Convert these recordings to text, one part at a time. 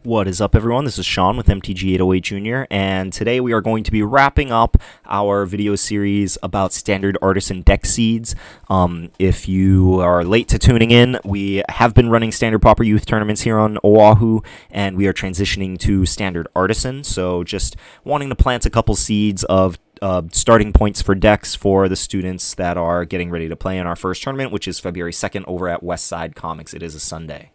What is up, everyone? This is Sean with MTG808 Jr., and today we are going to be wrapping up our video series about Standard Artisan Deck Seeds. If you are late to tuning in, we have been running Standard Pauper Youth tournaments here on Oahu, and we are transitioning to Standard Artisan, so just wanting to plant a couple seeds of starting points for decks for the students that are getting ready to play in our first tournament, which is February 2nd over at Westside Comics. It is a Sunday.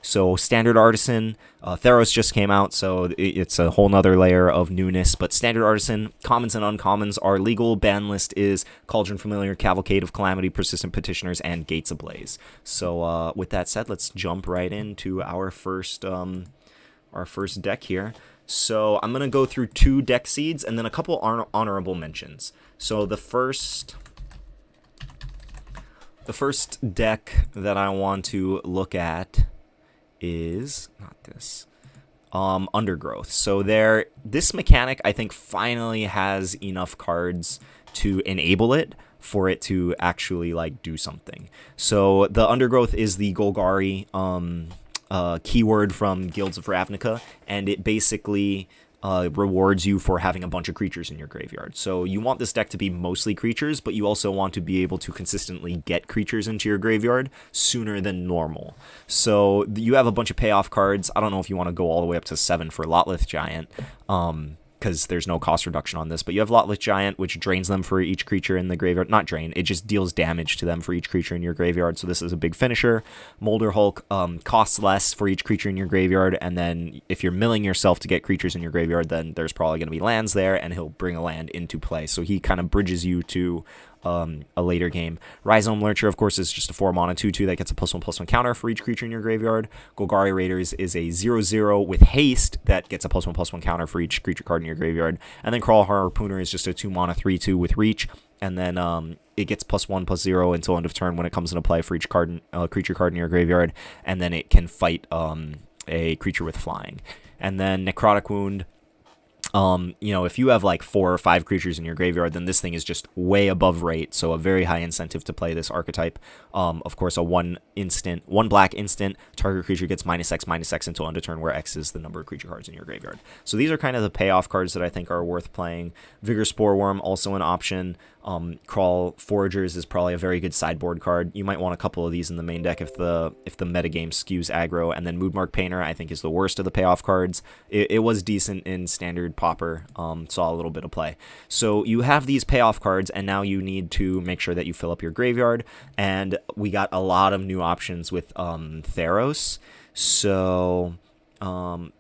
So Standard Artisan, Theros just came out, so it's a whole nother layer of newness. But Standard Artisan, commons and uncommons are legal. Ban list is Cauldron Familiar, Cavalcade of Calamity, Persistent Petitioners, and Gates Ablaze. So with that said, let's jump right into our first deck here. So I'm going to go through 2 deck seeds and then a couple honorable mentions. So the first deck that I want to look at is not this. Undergrowth. So this mechanic I think finally has enough cards to enable it for it to actually like do something. So the Undergrowth is the Golgari keyword from Guilds of Ravnica, and it basically rewards you for having a bunch of creatures in your graveyard. So you want this deck to be mostly creatures, but you also want to be able to consistently get creatures into your graveyard sooner than normal. So you have a bunch of payoff cards. I don't know if you want to go all the way up to 7 for Lotleth Giant, because there's no cost reduction on this, but you have Lotleth Giant, which drains them for each creature in the graveyard. Not drain, it just deals damage to them for each creature in your graveyard, so this is a big finisher. Molder Hulk costs less for each creature in your graveyard, and then if you're milling yourself to get creatures in your graveyard, then there's probably going to be lands there, and he'll bring a land into play, so he kind of bridges you to a later game. Rhizome Lurcher, of course, is just a 4-mana 2/2 that gets a +1/+1 counter for each creature in your graveyard. Golgari Raiders is a 0/0 with haste that gets a +1/+1 counter for each creature card in your graveyard. And then Crawl Harpooner is just a 2-mana 3/2 with reach, and then it gets +1/+0 until end of turn when it comes into play for each creature card in your graveyard, and then it can fight a creature with flying. And then Necrotic Wound. If you have like 4 or 5 creatures in your graveyard, then this thing is just way above rate, so a very high incentive to play this archetype. Of course, a 1 black instant, target creature gets -X until end of turn, where X is the number of creature cards in your graveyard. So these are kind of the payoff cards that I think are worth playing. Vigor Sporeworm, also an option. Crawl Foragers is probably a very good sideboard card. You might want a couple of these in the main deck if the metagame skews aggro. And then Moodmark Painter, I think, is the worst of the payoff cards. It was decent in Standard Pauper, saw a little bit of play. So you have these payoff cards, and now you need to make sure that you fill up your graveyard. And we got a lot of new options with Theros. So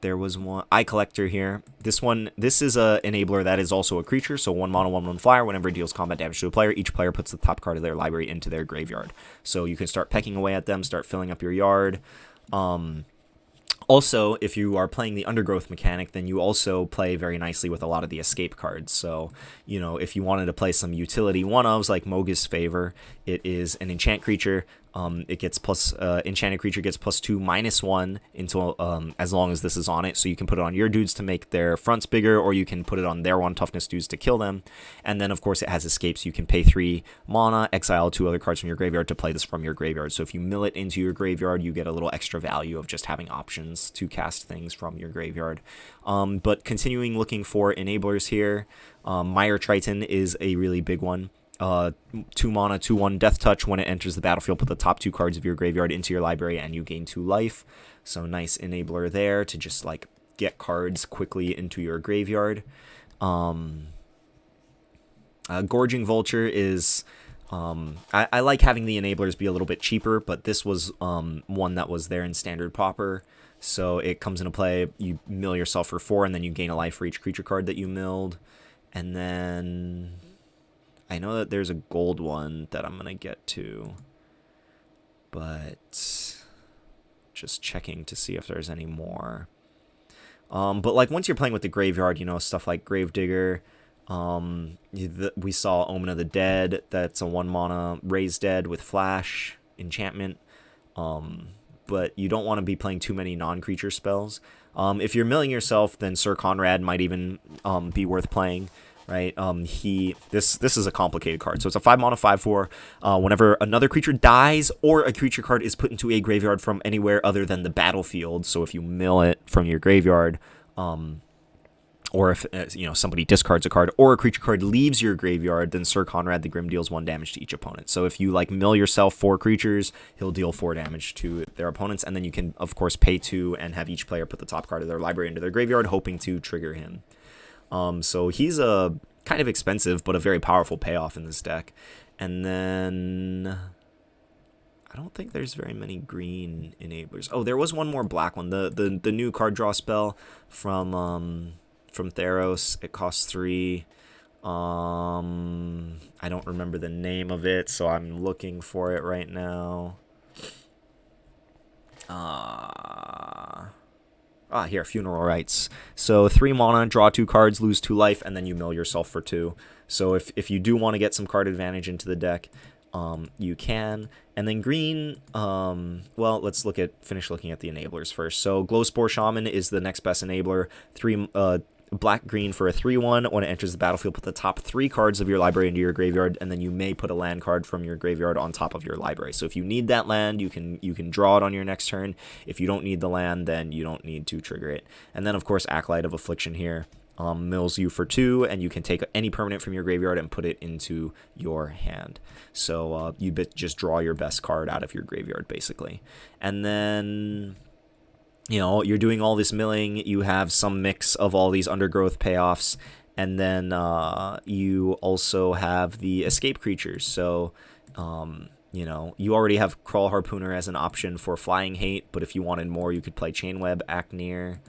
there was one Eye Collector here. This is a enabler that is also a creature, so 1-mana 1/1 flyer. Whenever it deals combat damage to a player, each player puts the top card of their library into their graveyard. So you can start pecking away at them, start filling up your yard. Also, if you are playing the Undergrowth mechanic, then you also play very nicely with a lot of the escape cards. So, if you wanted to play some utility one-ofs like Mogus Favor, it is an enchant creature. It gets enchanted creature gets +2/-1 until as long as this is on it. So you can put it on your dudes to make their fronts bigger, or you can put it on their 1 toughness dudes to kill them. And then, of course, it has escape, so you can pay 3 mana, exile 2 other cards from your graveyard to play this from your graveyard. So if you mill it into your graveyard, you get a little extra value of just having options to cast things from your graveyard. But continuing looking for enablers here, Mire Triton is a really big one. 2-mana 2/1 Death Touch. When it enters the battlefield, put the top 2 cards of your graveyard into your library and you gain 2 life. So nice enabler there to just like get cards quickly into your graveyard. Gorging Vulture is I like having the enablers be a little bit cheaper, but this was one that was there in Standard Pauper. So it comes into play, you mill yourself for 4, and then you gain a life for each creature card that you milled. And then I know that there's a gold one that I'm going to get to, but just checking to see if there's any more. But like once you're playing with the graveyard, stuff like Gravedigger, we saw Omen of the Dead, that's a 1-mana Raise Dead with Flash, enchantment, but you don't want to be playing too many non-creature spells. If you're milling yourself, then Sir Conrad might even be worth playing. right? This is a complicated card. So it's a 5 mana 5/4. Whenever another creature dies or a creature card is put into a graveyard from anywhere other than the battlefield, so if you mill it from your graveyard, or if somebody discards a card or a creature card leaves your graveyard, then Sir Conrad the Grim deals 1 damage to each opponent. So if you like mill yourself 4 creatures, he'll deal 4 damage to their opponents, and then you can of course pay 2 and have each player put the top card of their library into their graveyard, hoping to trigger him. So he's a kind of expensive but a very powerful payoff in this deck. And then I don't think there's very many green enablers. Oh, there was one more black one. The new card draw spell from Theros. It costs 3. I don't remember the name of it, so I'm looking for it right now. Here, Funeral Rites. So 3 mana, draw 2 cards, lose 2 life, and then you mill yourself for 2. So if you do want to get some card advantage into the deck, you can. And then green, well, let's finish looking at the enablers first. So Glowspore Shaman is the next best enabler. 3 black-green for a 3/1. When it enters the battlefield, put the top 3 cards of your library into your graveyard, and then you may put a land card from your graveyard on top of your library. So if you need that land, you can draw it on your next turn. If you don't need the land, then you don't need to trigger it. And then, of course, Acolyte of Affliction here mills you for 2, and you can take any permanent from your graveyard and put it into your hand. So you just draw your best card out of your graveyard, basically. And then you're doing all this milling, you have some mix of all these Undergrowth payoffs, and then you also have the escape creatures. So, you already have Crawl Harpooner as an option for Flying Hate, but if you wanted more, you could play Chainweb, Acneer.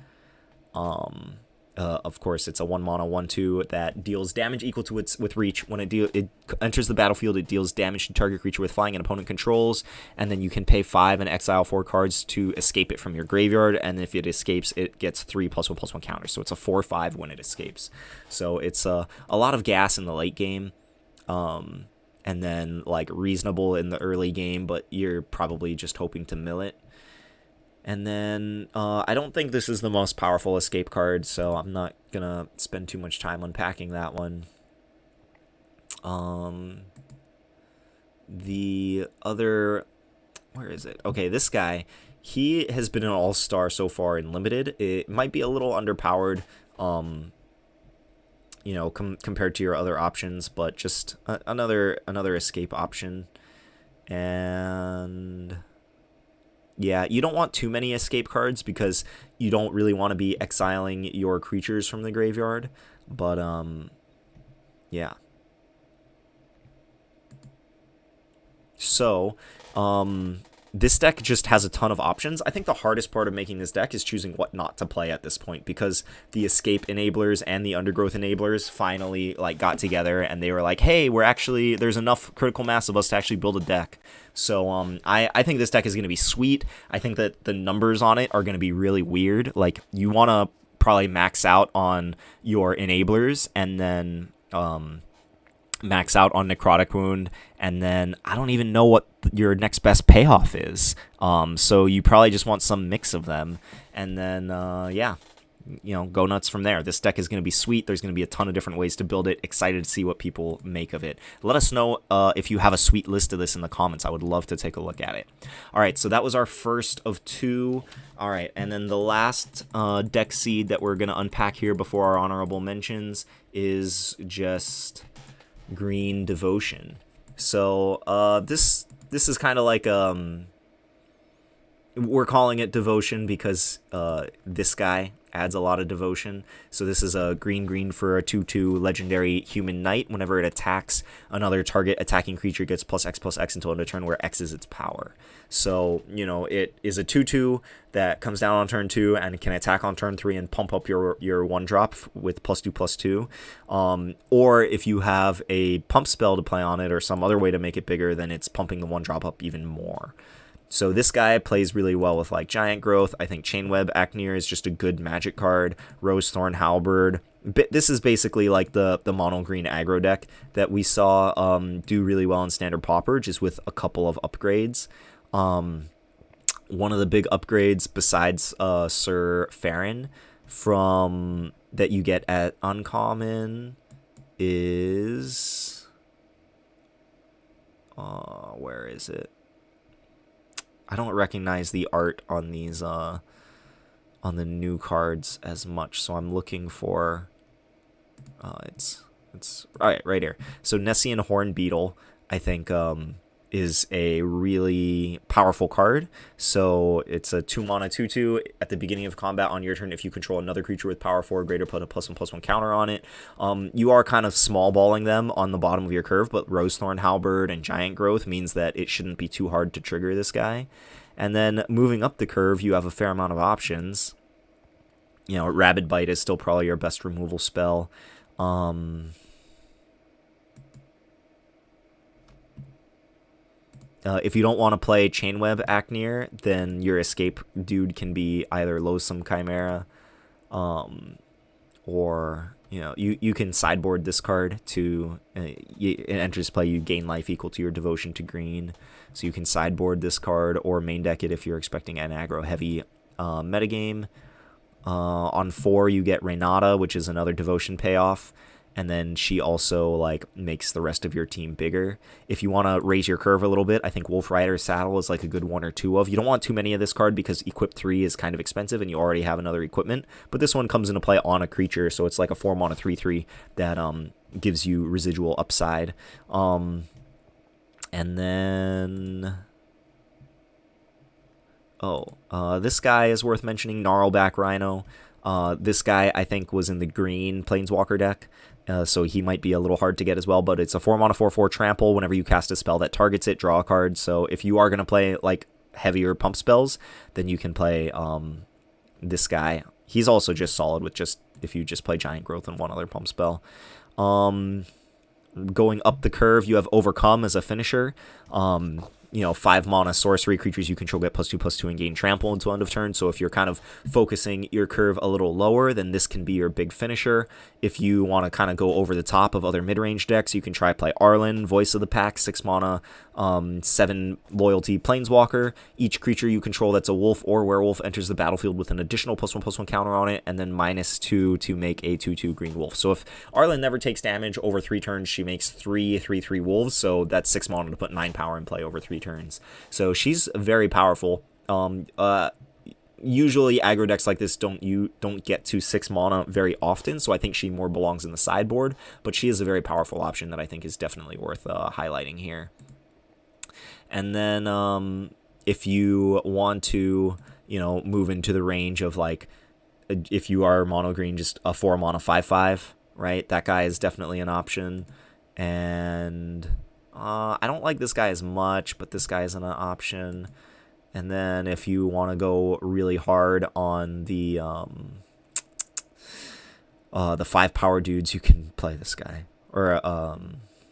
Of course, it's a 1 mana 1/2 that deals damage equal to its with reach. When it enters the battlefield, it deals damage to target creature with flying an opponent controls, and then you can pay 5 and exile 4 cards to escape it from your graveyard. And if it escapes, it gets 3+1/+1 counters. So it's a 4/5 when it escapes. So it's a lot of gas in the late game, and then like reasonable in the early game, but you're probably just hoping to mill it. And then I don't think this is the most powerful escape card, so I'm not going to spend too much time unpacking that one. The other... Where is it? Okay, this guy, he has been an all-star so far in Limited. It might be a little underpowered, compared to your other options, but just another escape option. And... yeah, you don't want too many escape cards because you don't really want to be exiling your creatures from the graveyard. But, yeah. So, this deck just has a ton of options. I think the hardest part of making this deck is choosing what not to play at this point, because the escape enablers and the Undergrowth enablers finally got together and they were like, hey, there's enough critical mass of us to actually build a deck. So I think this deck is going to be sweet. I think that the numbers on it are going to be really weird. Like, you want to probably max out on your enablers and then max out on Necrotic Wound, and then I don't even know what your next best payoff is. So you probably just want some mix of them, and then go nuts from there. This deck is going to be sweet. There's going to be a ton of different ways to build it. Excited to see what people make of it. Let us know if you have a sweet list of this in the comments. I would love to take a look at it. All right, so that was our first of 2. All right, and then the last deck seed that we're going to unpack here before our honorable mentions is just Green Devotion. So this is kind of like we're calling it Devotion because this guy adds a lot of devotion. So this is a green for a 2/2 legendary human knight. Whenever it attacks, another target attacking creature gets +X/+X until end of turn, where X is its power. So, it is a 2/2 that comes down on turn 2 and can attack on turn 3 and pump up your 1-drop with +2/+2. Or if you have a pump spell to play on it or some other way to make it bigger, then it's pumping the 1-drop up even more. So this guy plays really well with Giant Growth. I think Chainweb Acneer is just a good magic card. Rosethorn Halberd. This is basically the mono green aggro deck that we saw do really well in Standard Pauper, just with a couple of upgrades. One of the big upgrades besides Sir Farron that you get at Uncommon. is... where is it? I don't recognize the art on these, on the new cards as much, so I'm looking for... it's right here. So Nessian Horn Beetle, I think, is a really powerful card. So it's a 2-mana 2/2. At the beginning of combat on your turn, if you control another creature with power 4 or greater, put a +1/+1 counter on it. You are kind of small balling them on the bottom of your curve, but Rosethorn Halberd and Giant Growth means that it shouldn't be too hard to trigger this guy. And then moving up the curve, you have a fair amount of options. You know, Rabid Bite is still probably your best removal spell. If you don't want to play Chainweb Acnear, then your escape dude can be either Loathsome Chimera, or you can sideboard this card to it enters play. You gain life equal to your devotion to green, so you can sideboard this card or main deck it if you're expecting an aggro heavy metagame. On 4 you get Renata, which is another devotion payoff. And then she also like makes the rest of your team bigger. If you want to raise your curve a little bit, I think Wolf Rider Saddle is like a good 1 or 2 of. You don't want too many of this card because Equip 3 is kind of expensive and you already have another equipment. But this one comes into play on a creature, so it's like a 4-mana 3/3 that gives you residual upside. And then... this guy is worth mentioning, Gnarlback Rhino. This guy, I think, was in the green Planeswalker deck, so he might be a little hard to get as well, but it's a 4-mana 4/4 trample. Whenever you cast a spell that targets it, draw a card. So if you are going to play like heavier pump spells, then you can play this guy. He's also just solid with if you just play Giant Growth and one other pump spell. Going up the curve, you have Overcome as a finisher. 5-mana sorcery creatures you control get +2/+2 and gain trample until end of turn. So if you're kind of focusing your curve a little lower, then this can be your big finisher. If you want to kind of go over the top of other mid-range decks, you can try play Arlen, Voice of the Pack, 6-mana, 7 loyalty planeswalker. Each creature you control that's a wolf or werewolf enters the battlefield with an additional +1/+1 counter on it, and then -2 to make a 2/2 green wolf. So if Arlen never takes damage over 3 turns, she makes 3 3/3 wolves. So that's 6 mana to put 9 power in play over 3 turns. So she's very powerful. Usually aggro decks like this don't get to 6 mana very often, so I think she more belongs in the sideboard, but she is a very powerful option that I think is definitely worth highlighting here. And then if you want to move into the range of like, if you are mono green, just a 4-mana 5/5, right? That guy is definitely an option. And I don't like this guy as much, but this guy is an option. And then if you want to go really hard on the 5-power dudes, you can play this guy. Or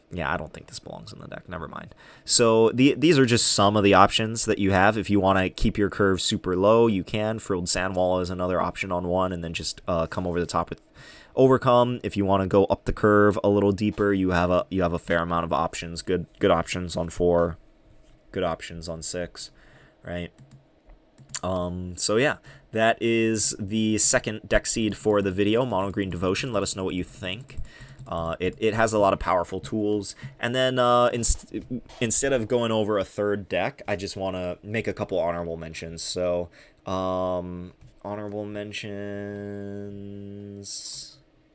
yeah, I don't think this belongs in the deck. Never mind. So these are just some of the options that you have. If you want to keep your curve super low, you can. Frilled Sandwall is another option on 1, and then just come over the top with Overcome. If you want to go up the curve a little deeper, you have a fair amount of options. Good options on 4, good options on 6, right? So yeah, that is the second deck seed for the video, Mono Green Devotion. Let us know what you think. It has a lot of powerful tools. And then instead of going over a third deck, I just want to make a couple honorable mentions. So honorable mentions.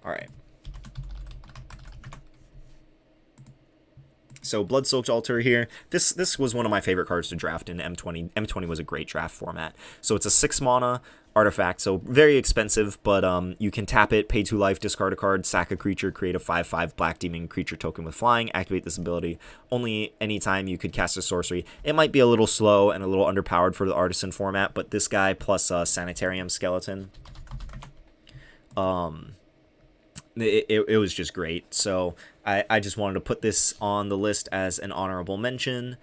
All right. So Bloodsoaked Altar here. This was one of my favorite cards to draft in M20. M20 was a great draft format. So it's a 6-mana artifact, so very expensive, but you can tap it, pay 2 life, discard a card, sack a creature, create a 5/5 Black Demon creature token with flying, activate this ability only anytime you could cast a sorcery. It might be a little slow and a little underpowered for the Artisan format, but this guy plus Sanitarium Skeleton, it was just great. So I just wanted to put this on the list as an honorable mention.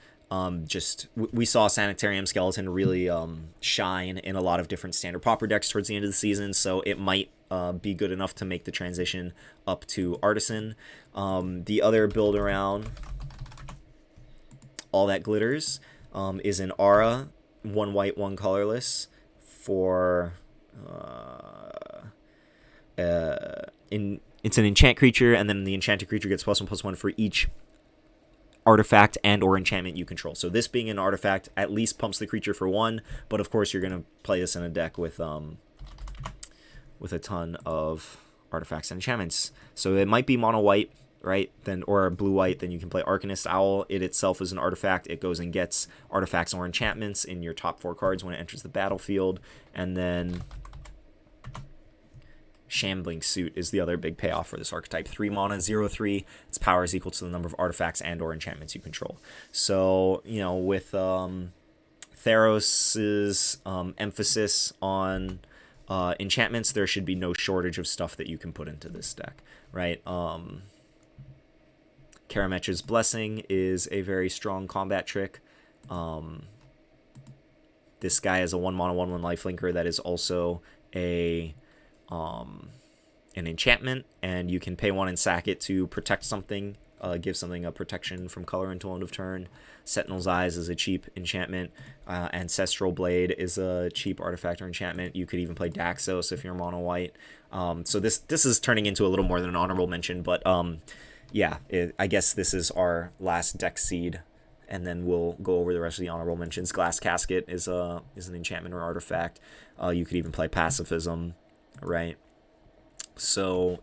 We saw Sanitarium Skeleton really shine in a lot of different standard pauper decks towards the end of the season, so it might be good enough to make the transition up to Artisan. The other build around All That Glitters is an Aura, 1 white, 1 colorless for it's an enchant creature, and then the enchanted creature gets +1/+1 for each artifact and or enchantment you control. So this being an artifact at least pumps the creature for 1, but of course you're going to play this in a deck with a ton of artifacts and enchantments. So it might be mono white, right? Then or blue white, then you can play Arcanist Owl. It itself is an artifact. It goes and gets artifacts or enchantments in your top 4 cards when it enters the battlefield. And then Shambling Suit is the other big payoff for this archetype. 3 mana, 0/3. Its power is equal to the number of artifacts and or enchantments you control. So, you know, with Theros's emphasis on enchantments, there should be no shortage of stuff that you can put into this deck, right? Karametra's Blessing is a very strong combat trick. This guy is a 1 mana 1/1 lifelinker that is also an enchantment, and you can pay 1 and sack it to protect something, give something a protection from color until end of turn. Sentinel's Eyes is a cheap enchantment. Ancestral Blade is a cheap artifact or enchantment. You could even play Daxos if you're mono white. So this is turning into a little more than an honorable mention, but yeah, I guess this is our last deck seed, and then we'll go over the rest of the honorable mentions. Glass Casket is an enchantment or artifact. You could even play Pacifism, right? So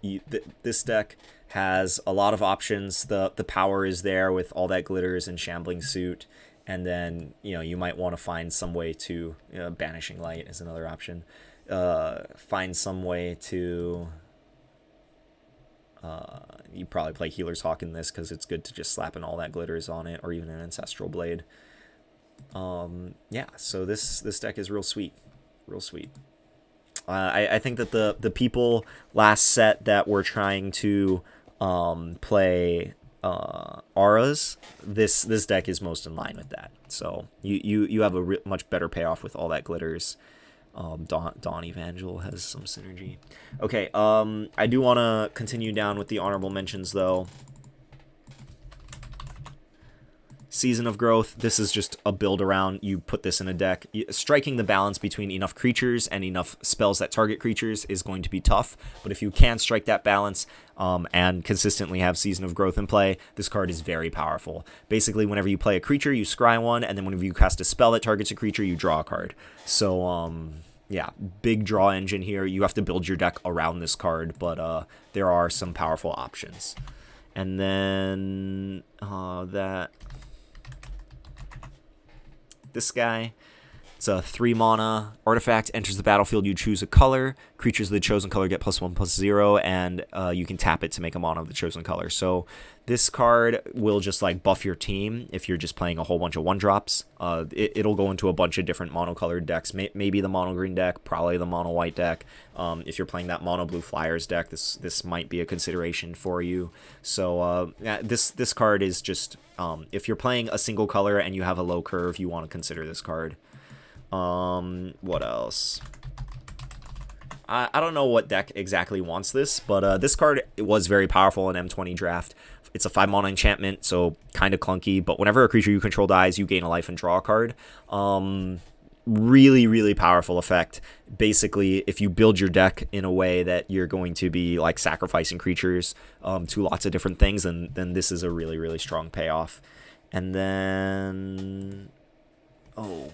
this deck has a lot of options. The power is there with all that glitters and Shambling Suit, and then you might want to find some way to Banishing Light is another option. Find some way to you probably play Healer's Hawk in this because it's good to just slap in all that glitters on it, or even an Ancestral Blade. Yeah, so this deck is real sweet, real sweet. I think that the people last set that were trying to play auras, this deck is most in line with that. So you have a much better payoff with all that glitters. Dawn Evangel has some synergy. Okay, I do want to continue down with the honorable mentions though. Season of Growth, this is just a build around. You put this in a deck. Striking the balance between enough creatures and enough spells that target creatures is going to be tough, but if you can strike that balance and consistently have Season of Growth in play, this card is very powerful. Basically, whenever you play a creature, you scry 1, and then whenever you cast a spell that targets a creature, you draw a card. So, yeah, big draw engine here. You have to build your deck around this card, but there are some powerful options. And then this guy, it's a 3 mana artifact, enters the battlefield, you choose a color, creatures of the chosen color get +1/+0, and you can tap it to make a mana of the chosen color. So this card will just like buff your team if you're just playing a whole bunch of 1-drops. It'll go into a bunch of different monocolored decks, maybe the mono green deck, probably the mono white deck. If you're playing that mono blue Flyers deck, this might be a consideration for you. So this card is just if you're playing a single color and you have a low curve, you want to consider this card. What else? I don't know what deck exactly wants this, but this card was very powerful in M20 draft. It's a 5 mana enchantment, so kind of clunky, but whenever a creature you control dies, you gain a life and draw a card. Really, really powerful effect. Basically, if you build your deck in a way that you're going to be like sacrificing creatures to lots of different things, then this is a really, really strong payoff. And then I'm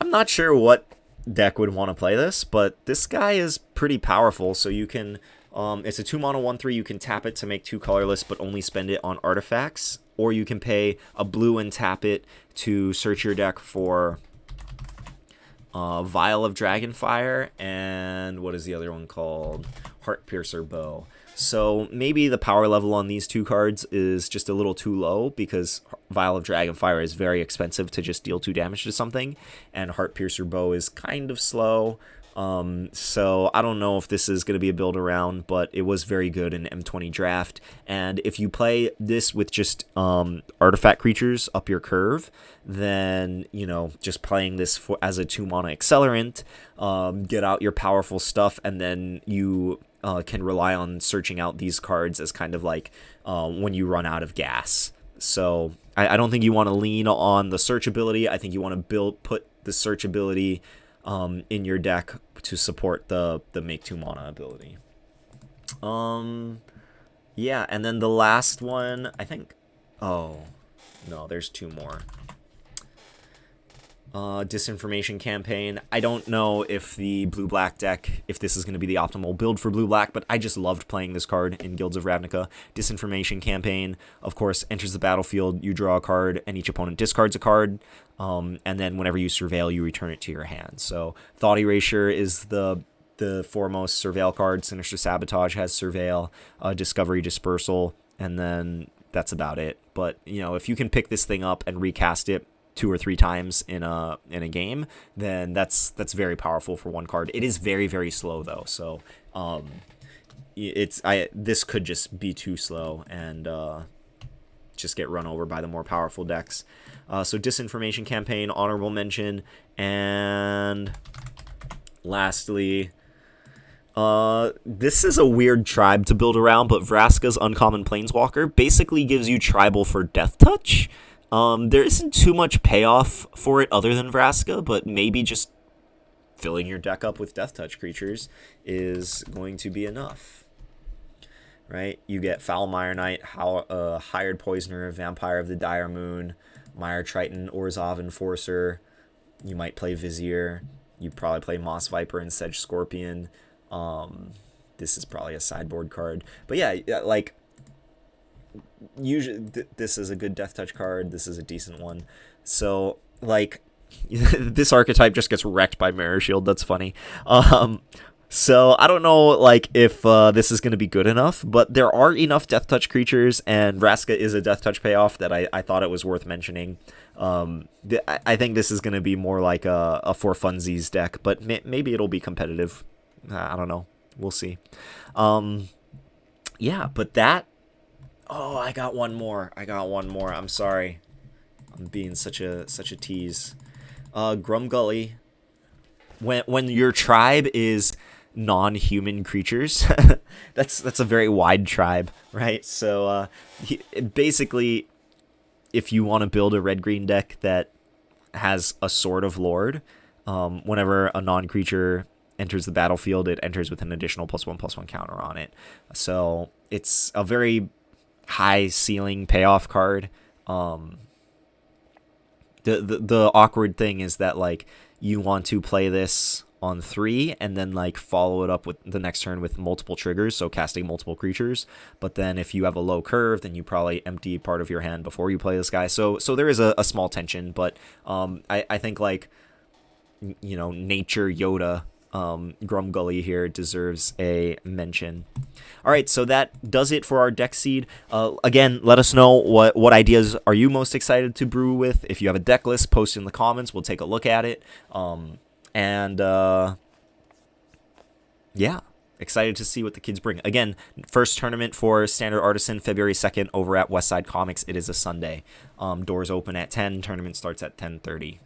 not sure what deck would want to play this, but this guy is pretty powerful. So you can, it's a 2 mana 1/3. You can tap it to make 2 colorless, but only spend it on artifacts. Or you can pay a blue and tap it to search your deck for Vial of Dragonfire, and what is the other one called? Heartpiercer Bow. So maybe the power level on these 2 cards is just a little too low, because Vial of Dragonfire is very expensive to just deal 2 damage to something, and Heartpiercer Bow is kind of slow. So I don't know if this is going to be a build around, but it was very good in M20 draft. And if you play this with just artifact creatures up your curve, then just playing this as a 2 mana accelerant, get out your powerful stuff, and then you can rely on searching out these cards as kind of like when you run out of gas. So I don't think you want to lean on the search ability. I think you want to put the search ability in your deck to support the make 2 mana ability. Yeah, and then the last one, I think. Oh no, there's 2 more. Disinformation campaign. I don't know if the blue-black deck, if this is going to be the optimal build for blue-black, but I just loved playing this card in Guilds of Ravnica. Disinformation campaign, of course, enters the battlefield, you draw a card, and each opponent discards a card, and then whenever you surveil, you return it to your hand. So Thought Erasure is the foremost surveil card. Sinister Sabotage has surveil, Discovery Dispersal, and then that's about it. But, you know, if you can pick this thing up and recast it 2 or 3 times in a game, then that's very powerful for one card. It is very, very slow though, so this could just be too slow and just get run over by the more powerful decks. So Disinformation campaign, honorable mention, and lastly, this is a weird tribe to build around, but Vraska's Uncommon Planeswalker basically gives you tribal for Death Touch. There isn't too much payoff for it other than Vraska, but maybe just filling your deck up with Death Touch creatures is going to be enough. Right? You get Foul Mire Knight, Hired Poisoner, Vampire of the Dire Moon, Mire Triton, Orzhov Enforcer. You might play Vizier. You probably play Moss Viper and Sedge Scorpion. This is probably a sideboard card. But yeah, like, usually this is a good Death Touch card. This is a decent one. So, like, this archetype just gets wrecked by Mirror Shield. That's funny. So I don't know, like, if this is going to be good enough, but there are enough Death Touch creatures, and Vraska is a Death Touch payoff that I thought it was worth mentioning. I think this is going to be more like a for funsies deck, but maybe it'll be competitive. I don't know. We'll see. Yeah, but that... Oh, I got one more. I'm sorry. I'm being such a tease. Grumgully. When your tribe is non-human creatures, that's a very wide tribe, right? So basically, if you want to build a red-green deck that has a Sword of Lord, whenever a non-creature enters the battlefield, it enters with an additional +1/+1 counter on it. So it's a very high ceiling payoff card. The awkward thing is that, like, you want to play this on 3 and then, like, follow it up with the next turn with multiple triggers, so casting multiple creatures. But then if you have a low curve, then you probably empty part of your hand before you play this guy. So there is a small tension, but I think, like, you know, Nature Yoda, Grumgully here deserves a mention. All right, so that does it for our deck seed. Again, let us know what ideas are you most excited to brew with. If you have a deck list, post in the comments. We'll take a look at it. Yeah, excited to see what the kids bring. Again, first tournament for Standard Artisan, February 2nd over at Westside Comics. It is a Sunday. Doors open at 10. Tournament starts at 10:30.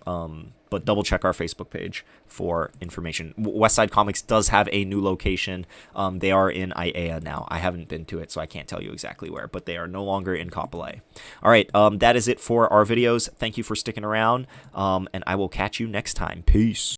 But double check our Facebook page for information. Westside Comics does have a new location. They are in Iea now. I haven't been to it, so I can't tell you exactly where, but they are no longer in Kapolei. All right, that is it for our videos. Thank you for sticking around, and I will catch you next time. Peace.